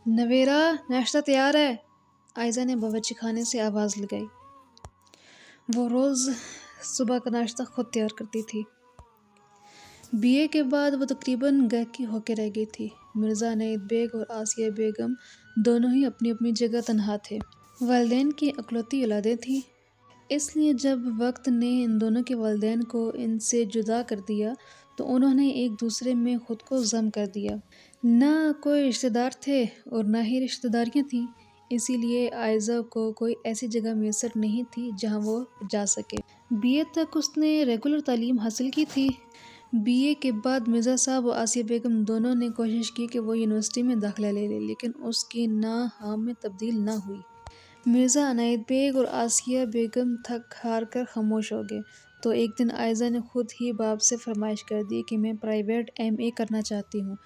نویرا، ناشتہ تیار ہے؟ آئزہ نے باورچی خانے سے آواز لگائی۔ وہ روز صبح کا ناشتہ خود تیار کرتی تھی۔ BA کے بعد وہ تقریباً گاہکی ہو کے رہ گئی تھی۔ مرزا عنایت بیگ اور آسیہ بیگم دونوں ہی اپنی اپنی جگہ تنہا تھے۔ والدین کی اکلوتی اولادیں تھیں، اس لیے جب وقت نے ان دونوں کے والدین کو ان سے جدا کر دیا تو انہوں نے ایک دوسرے میں خود کو ضم کر دیا۔ نہ کوئی رشتہ دار تھے اور نہ ہی رشتہ داریاں تھیں، اسی لیے آئزہ کو کوئی ایسی جگہ میسر نہیں تھی جہاں وہ جا سکے۔ BA تک اس نے ریگولر تعلیم حاصل کی تھی۔ BA کے بعد مرزا صاحب اور آسیہ بیگم دونوں نے کوشش کی کہ وہ یونیورسٹی میں داخلہ لے لے، لیکن اس کی نہ ہاں میں تبدیل نہ ہوئی۔ مرزا عنایت بیگ اور آسیہ بیگم تھک ہار کر خاموش ہو گئے تو ایک دن آئزہ نے خود ہی باپ سے فرمائش کر دی کہ میں پرائیویٹ MA کرنا چاہتی ہوں۔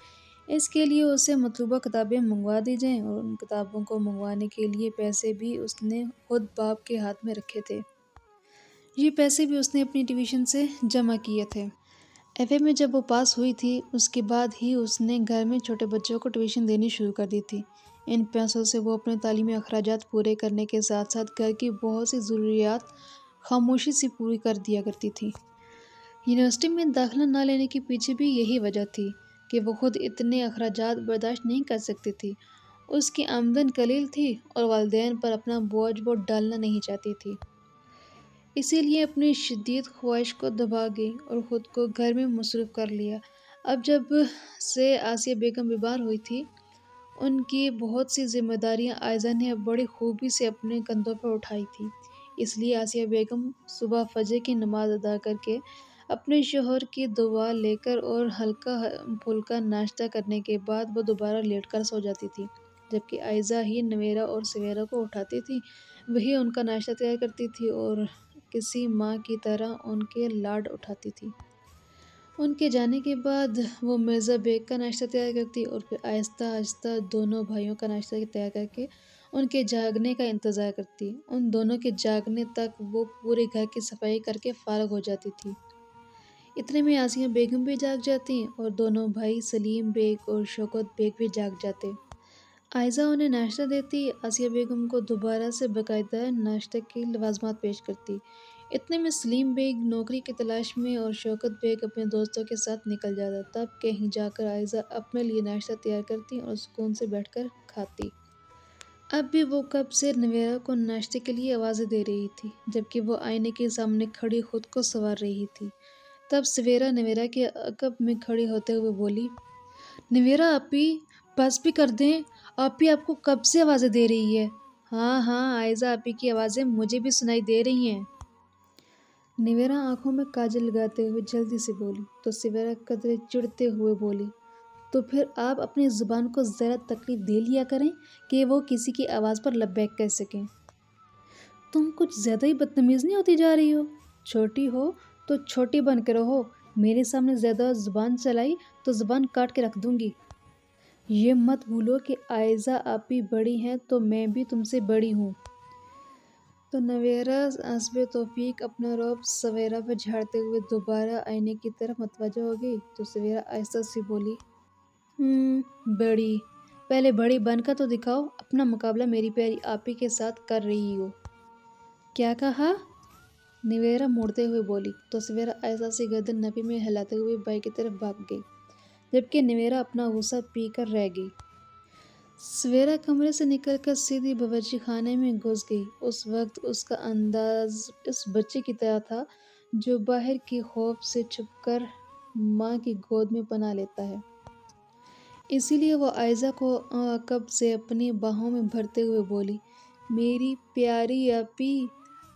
اس کے لیے اسے مطلوبہ کتابیں منگوا دی جائیں، اور ان کتابوں کو منگوانے کے لیے پیسے بھی اس نے خود باپ کے ہاتھ میں رکھے تھے۔ یہ پیسے بھی اس نے اپنی ٹیوشن سے جمع کیے تھے۔ FA میں جب وہ پاس ہوئی تھی، اس کے بعد ہی اس نے گھر میں چھوٹے بچوں کو ٹیوشن دینی شروع کر دی تھی۔ ان پیسوں سے وہ اپنے تعلیمی اخراجات پورے کرنے کے ساتھ ساتھ گھر کی بہت سی ضروریات خاموشی سے پوری کر دیا کرتی تھی۔ یونیورسٹی میں داخلہ نہ لینے کے پیچھے بھی یہی وجہ تھی کہ وہ خود اتنے اخراجات برداشت نہیں کر سکتی تھی۔ اس کی آمدن قلیل تھی اور والدین پر اپنا بوجھ وہ ڈالنا نہیں چاہتی تھی۔ اسی لیے اپنی شدید خواہش کو دبا گئی اور خود کو گھر میں مصروف کر لیا۔ اب جب سے آسیہ بیگم بیمار ہوئی تھی، ان کی بہت سی ذمہ داریاں آئزہ نے اب بڑی خوبی سے اپنے کندھوں پر اٹھائی تھیں۔ اس لیے آسیہ بیگم صبح فجر کی نماز ادا کر کے اپنے شوہر کی دعا لے کر اور ہلکا پھلکا ناشتہ کرنے کے بعد وہ دوبارہ لیٹ کر سو جاتی تھی، جبکہ آئزہ ہی نویرا اور سویرا کو اٹھاتی تھی۔ وہی ان کا ناشتہ تیار کرتی تھی اور کسی ماں کی طرح ان کے لاڈ اٹھاتی تھی۔ ان کے جانے کے بعد وہ مرزا بیگ کا ناشتہ تیار کرتی اور پھر آہستہ آہستہ دونوں بھائیوں کا ناشتہ تیار کر کے ان کے جاگنے کا انتظار کرتی۔ ان دونوں کے جاگنے تک وہ پورے گھر کی صفائی کر کے فارغ ہو جاتی تھی۔ اتنے میں آسیہ بیگم بھی جاگ جاتی اور دونوں بھائی سلیم بیگ اور شوکت بیگ بھی جاگ جاتے۔ آئزہ انہیں ناشتہ دیتی، آسیہ بیگم کو دوبارہ سے باقاعدہ ناشتے کے لوازمات پیش کرتی۔ اتنے میں سلیم بیگ نوکری کی تلاش میں اور شوکت بیگ اپنے دوستوں کے ساتھ نکل جاتا۔ تب کہیں جا کر آئزہ اپنے لیے ناشتہ تیار کرتی اور سکون سے بیٹھ کر کھاتی۔ اب بھی وہ کب سے نویرا کو ناشتے کے لیے آوازیں دے رہی تھی، جبکہ وہ آئینے کے سامنے کھڑی خود کو سنوار رہی تھی۔ تب سویرا نویرا کے عقب میں کھڑی ہوتے ہوئے بولی، نویرا آپی، بس بھی کر دیں، آپی آپ کو کب سے آوازیں دے رہی ہے۔ ہاں ہاں آئزہ آپی کی آوازیں مجھے بھی سنائی دے رہی ہیں۔ نویرا آنکھوں میں کاجل لگاتے ہوئے جلدی سے بولی تو سویرا قدرے چڑھتے ہوئے بولی، تو پھر آپ اپنی زبان کو ذرا تکلیف دے لیا کریں کہ وہ کسی کی آواز پر لبیک کہہ سکیں۔ تم کچھ زیادہ ہی بدتمیز نہیں ہوتی جا رہی ہو؟ چھوٹی ہو تو چھوٹی بن کے رہو، میرے سامنے زیادہ زبان چلائی تو زبان کاٹ کے رکھ دوں گی۔ یہ مت بھولو کہ آئزہ آپی بڑی ہیں تو میں بھی تم سے بڑی ہوں۔ تو نویرا حسب توفیق اپنا رعب سویرا پر جھاڑتے ہوئے دوبارہ آئینے کی طرف متوجہ ہو گئی تو سویرا آہستہ سے بولی، بڑی، پہلے بڑی بن کر تو دکھاؤ، اپنا مقابلہ میری پیاری آپی کے ساتھ کر رہی ہو۔ کیا کہا؟ نویرا مڑتے ہوئے بولی تو سویرا آہستہ سے گردن نفی میں ہلاتے ہوئے بائی کی طرف بھاگ گئی، جبکہ نویرا اپنا غصہ پی کر رہ گئی۔ سویرا کمرے سے نکل کر سیدھی باورچی خانے میں گھس گئی۔ اس وقت اس کا انداز اس بچے کی طرح تھا جو باہر کے خوف سے چھپ کر ماں کی گود میں پناہ لیتا ہے۔ اسی لیے وہ آئزہ کو عقب سے اپنی باہوں میں بھرتے ہوئے بولی، میری پیاری آپی،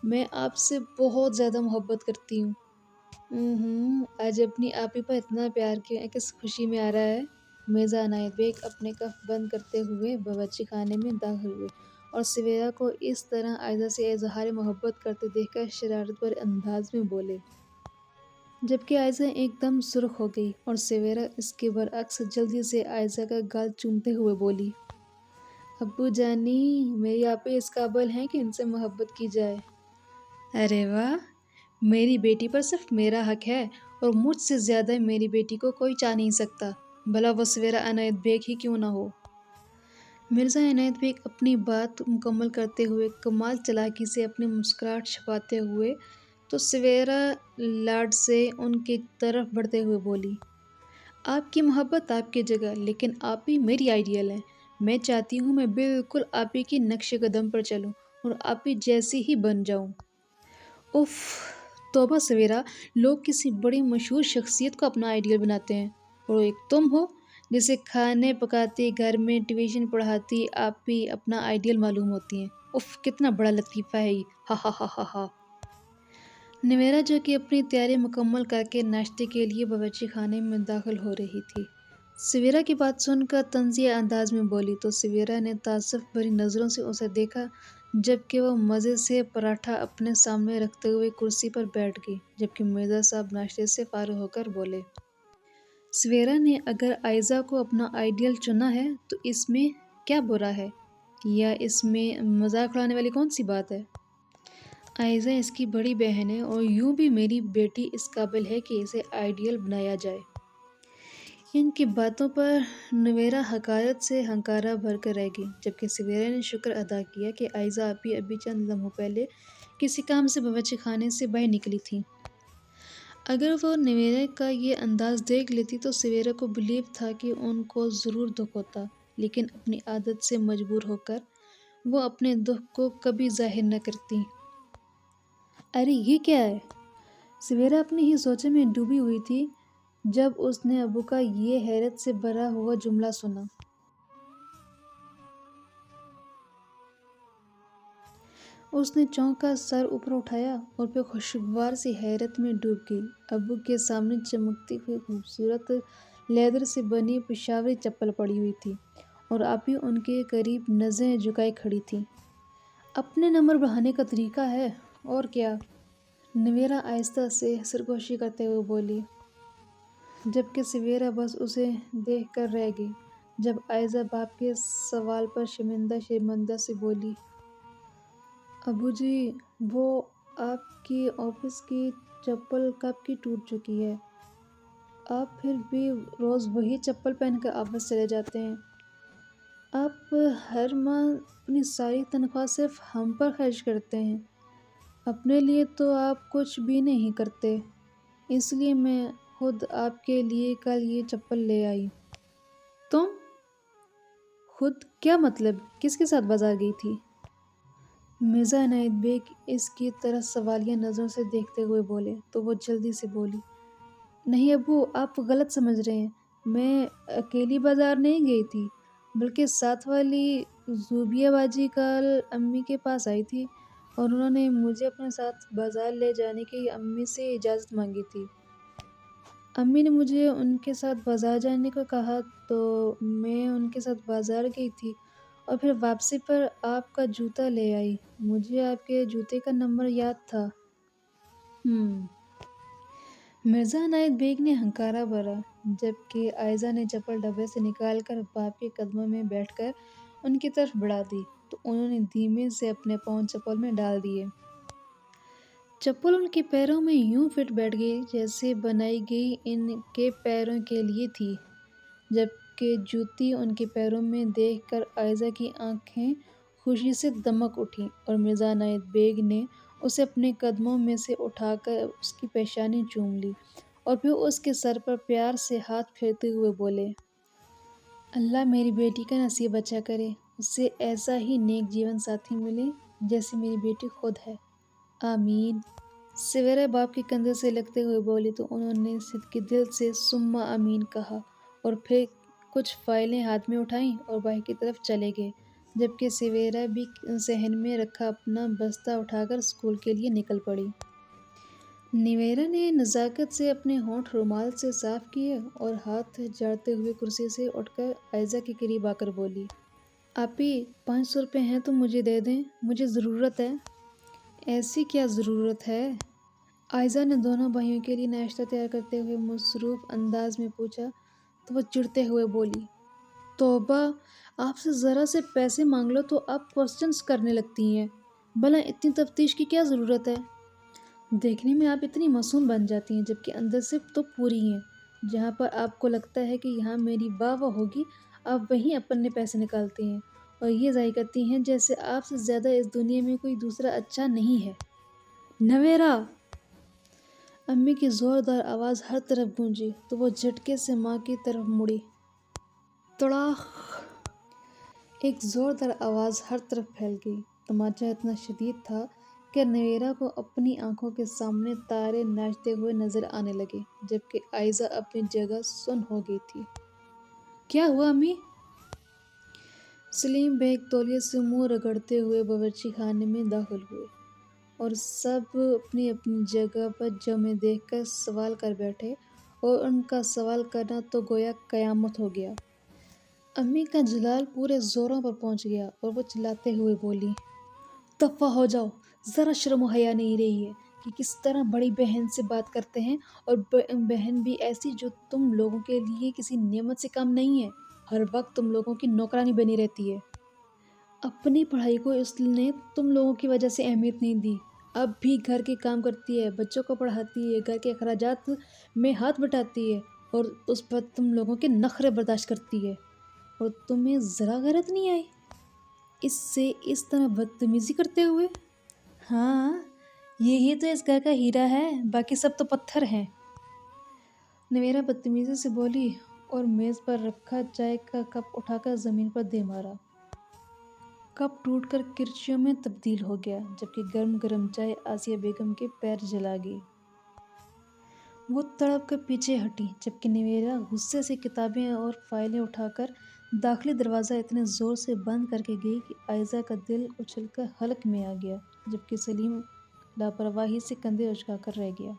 میں آپ سے بہت زیادہ محبت کرتی ہوں۔ آج اپنی آپی پر اتنا پیار کس خوشی میں آ رہا ہے؟ مرزا عنایت بیگ اپنے کف بند کرتے ہوئے باورچی خانے میں داخل ہوئے اور سویرا کو اس طرح آئزہ سے اظہار محبت کرتے دیکھ کر شرارت بھرے انداز میں بولے، جبکہ آئزہ ایک دم سرخ ہو گئی اور سویرا اس کے برعکس جلدی سے آئزہ کا گال چومتے ہوئے بولی، ابو جانی، میری آپی اس قابل ہیں کہ ان سے محبت کی جائے۔ ارے واہ، میری بیٹی پر صرف میرا حق ہے اور مجھ سے زیادہ میری بیٹی کو کوئی چاہ نہیں سکتا، بھلا وہ سویرا عنایت بیگ ہی کیوں نہ ہو۔ مرزا عنایت بیگ اپنی بات مکمل کرتے ہوئے کمال چالاکی سے اپنی مسکراہٹ چھپاتے ہوئے تو سویرا لاڈ سے ان کی طرف بڑھتے ہوئے بولی، آپ کی محبت آپ کی جگہ، لیکن آپ ہی میری آئیڈیل ہیں۔ میں چاہتی ہوں میں بالکل آپ ہی کی نقش قدم پر چلوں اور آپ ہی جیسی ہی بن جاؤں۔ اف، توبہ سویرا، لوگ کسی بڑی مشہور شخصیت کو اپنا آئیڈیل بناتے ہیں اور ایک تم ہو جسے کھانے پکاتی، گھر میں ٹیوشن پڑھاتی آپ ہی اپنا آئیڈیل معلوم ہوتی ہیں۔ اف، کتنا بڑا لطیفہ ہے یہ، ہا ہا ہا ہا ہا۔ نویرا جو کہ اپنی تیاری مکمل کر کے ناشتے کے لیے باورچی خانے میں داخل ہو رہی تھی، سویرا کی بات سن کر طنزیہ انداز میں بولی تو سویرا نے تعجب بھری نظروں سے اسے دیکھا جبکہ وہ مزے سے پراٹھا اپنے سامنے رکھتے ہوئے کرسی پر بیٹھ گئی، جبکہ مرزا صاحب ناشتے سے فارغ ہو کر بولے، سویرا نے اگر آئزہ کو اپنا آئیڈیل چنا ہے تو اس میں کیا برا ہے، یا اس میں مذاق اڑانے والی کون سی بات ہے؟ آئزہ اس کی بڑی بہن ہے اور یوں بھی میری بیٹی اس قابل ہے کہ اسے آئیڈیل بنایا جائے۔ ان کی باتوں پر نویرا حقارت سے ہنکارا بھر کر رہ گئی، جبکہ سویرا نے شکر ادا کیا کہ آئزہ آپی ابھی چند لمحوں پہلے کسی کام سے باورچی خانے سے باہر نکلی تھیں۔ اگر وہ نویرا کا یہ انداز دیکھ لیتی تو سویرا کو بلیو تھا کہ ان کو ضرور دکھ ہوتا، لیکن اپنی عادت سے مجبور ہو کر وہ اپنے دکھ کو کبھی ظاہر نہ کرتی۔ ارے یہ کیا ہے؟ سویرا اپنی ہی سوچوں میں ڈوبی ہوئی تھی جب اس نے ابو کا یہ حیرت سے بھرا ہوا جملہ سنا۔ اس نے چونک کر سر اوپر اٹھایا اور پھر خوشگوار سی حیرت میں ڈوب گئی۔ ابو کے سامنے چمکتی ہوئی خوبصورت لیدر سے بنی پشاوری چپل پڑی ہوئی تھی اور آپی ان کے قریب نظریں جھکائے کھڑی تھی۔ اپنے نمبر بڑھانے کا طریقہ ہے اور کیا؟ نویرا آہستہ سے سرگوشی کرتے ہوئے بولی، جبکہ سویرا بس اسے دیکھ کر رہ گئی۔ جب آئزہ باپ کے سوال پر شرمندہ شرمندہ سے بولی، ابو جی، وہ آپ کی آفس کی چپل کب کی ٹوٹ چکی ہے؟ آپ پھر بھی روز وہی چپل پہن کر آفس چلے جاتے ہیں۔ آپ ہر ماہ اپنی ساری تنخواہ صرف ہم پر خرچ کرتے ہیں، اپنے لیے تو آپ کچھ بھی نہیں کرتے، اس لیے میں خود آپ کے لیے کل یہ چپل لے آئی۔ تم خود؟ کیا مطلب؟ کس کے ساتھ بازار گئی تھی؟ مرزا عنایت بیگ اس کی طرف سوالیہ نظروں سے دیکھتے ہوئے بولے تو وہ جلدی سے بولی، نہیں ابو، آپ غلط سمجھ رہے ہیں، میں اکیلی بازار نہیں گئی تھی، بلکہ ساتھ والی زوبیہ باجی کل امی کے پاس آئی تھی اور انہوں نے مجھے اپنے ساتھ بازار لے جانے کی امی سے اجازت مانگی تھی۔ امی نے مجھے ان کے ساتھ بازار جانے کو کہا تو میں ان کے ساتھ بازار گئی تھی اور پھر واپسی پر آپ کا جوتا لے آئی۔ مجھے آپ کے جوتے کا نمبر یاد تھا۔ مرزا عنایت بیگ نے ہنکارا بھرا، جبکہ آئزہ نے چپل ڈبے سے نکال کر باپ کے قدموں میں بیٹھ کر ان کی طرف بڑھا دی تو انہوں نے دھیمے سے اپنے پاؤں چپل میں ڈال دیے۔ چپل ان کے پیروں میں یوں فٹ بیٹھ گئی جیسے بنائی گئی ان کے پیروں کے لیے تھی، جبکہ جوتی ان کے پیروں میں دیکھ کر آئزہ کی آنکھیں خوشی سے دمک اٹھیں اور مرزا عنایت بیگ نے اسے اپنے قدموں میں سے اٹھا کر اس کی پیشانی چوم لی اور پھر اس کے سر پر پیار سے ہاتھ پھیرتے ہوئے بولے، اللہ میری بیٹی کا نصیب اچھا کرے، اسے ایسا ہی نیک جیون ساتھی ملے جیسی میری بیٹی خود ہے، آمین۔ سویرا باپ کے کندھے سے لگتے ہوئے بولی تو انہوں نے صدقے دل سے ثم آمین کہا اور پھر کچھ فائلیں ہاتھ میں اٹھائیں اور باہر کی طرف چلے گئے، جبکہ سویرا بھی صحن میں رکھا اپنا بستہ اٹھا کر اسکول کے لیے نکل پڑی۔ نویرا نے نزاکت سے اپنے ہونٹ رومال سے صاف کیے اور ہاتھ جھاڑتے ہوئے کرسی سے اٹھ کر آئزہ کے قریب آ کر بولی، آپی، 500 روپے ہیں تو مجھے دے دیں، مجھے ضرورت ہے۔ ایسی کیا ضرورت ہے؟ آئزہ نے دونوں بھائیوں کے لیے ناشتہ تیار کرتے ہوئے مصروف انداز میں پوچھا تو وہ چڑھتے ہوئے بولی، توبہ، آپ سے ذرا سے پیسے مانگ لو تو آپ کوسچنز کرنے لگتی ہیں، بھلا اتنی تفتیش کی کیا ضرورت ہے؟ دیکھنے میں آپ اتنی معصوم بن جاتی ہیں جبکہ اندر سے تو پوری ہیں، جہاں پر آپ کو لگتا ہے کہ یہاں میری واہ واہ ہوگی آپ وہیں اپنے پیسے نکالتی ہیں اور یہ ظاہر کرتی ہیں جیسے آپ سے زیادہ اس دنیا میں کوئی دوسرا اچھا نہیں ہے۔ نویرا! امی کی زوردار آواز ہر طرف گونجی تو وہ جھٹکے سے ماں کی طرف مڑی۔ تڑاخ! ایک زوردار آواز ہر طرف پھیل گئی۔ تماچا اتنا شدید تھا کہ نویرا کو اپنی آنکھوں کے سامنے تارے ناچتے ہوئے نظر آنے لگے، جبکہ عائزہ اپنی جگہ سن ہو گئی تھی۔ کیا ہوا امی؟ سلیم بیگ تولیے سے منہ رگڑتے ہوئے باورچی خانے میں داخل ہوئے اور سب اپنی اپنی جگہ پر جمع دیکھ کر سوال کر بیٹھے، اور ان کا سوال کرنا تو گویا قیامت ہو گیا۔ امی کا جلال پورے زوروں پر پہنچ گیا اور وہ چلاتے ہوئے بولی، دفع ہو جاؤ! ذرا شرم و حیا نہیں رہی ہے کہ کس طرح بڑی بہن سے بات کرتے ہیں، اور بہن بھی ایسی جو تم لوگوں کے لیے کسی نعمت سے کم نہیں ہے، ہر وقت تم لوگوں کی نوکرانی بنی رہتی ہے۔ اپنی پڑھائی کو اس نے تم لوگوں کی وجہ سے اہمیت نہیں دی، اب بھی گھر کے کام کرتی ہے، بچوں کو پڑھاتی ہے، گھر کے اخراجات میں ہاتھ بٹاتی ہے، اور اس پر تم لوگوں کے نخرے برداشت کرتی ہے، اور تمہیں ذرا غیرت نہیں آئی اس سے اس طرح بدتمیزی کرتے ہوئے؟ ہاں، یہی تو اس گھر کا ہیرا ہے، باقی سب تو پتھر ہیں۔ نویرا بدتمیزی سے بولی اور میز پر رکھا چائے کا کپ اٹھا کر زمین پر دے مارا۔ کپ ٹوٹ کر کرچیوں میں تبدیل ہو گیا، جبکہ گرم گرم چائے آسیہ بیگم کے پیر جلا گئی۔ وہ تڑپ کر پیچھے ہٹی، جبکہ نویرا غصے سے کتابیں اور فائلیں اٹھا کر داخلی دروازہ اتنے زور سے بند کر کے گئی کہ عائزہ کا دل اچھل کر حلق میں آ گیا، جبکہ سلیم لاپرواہی سے کندھے اچکا کر رہ گیا۔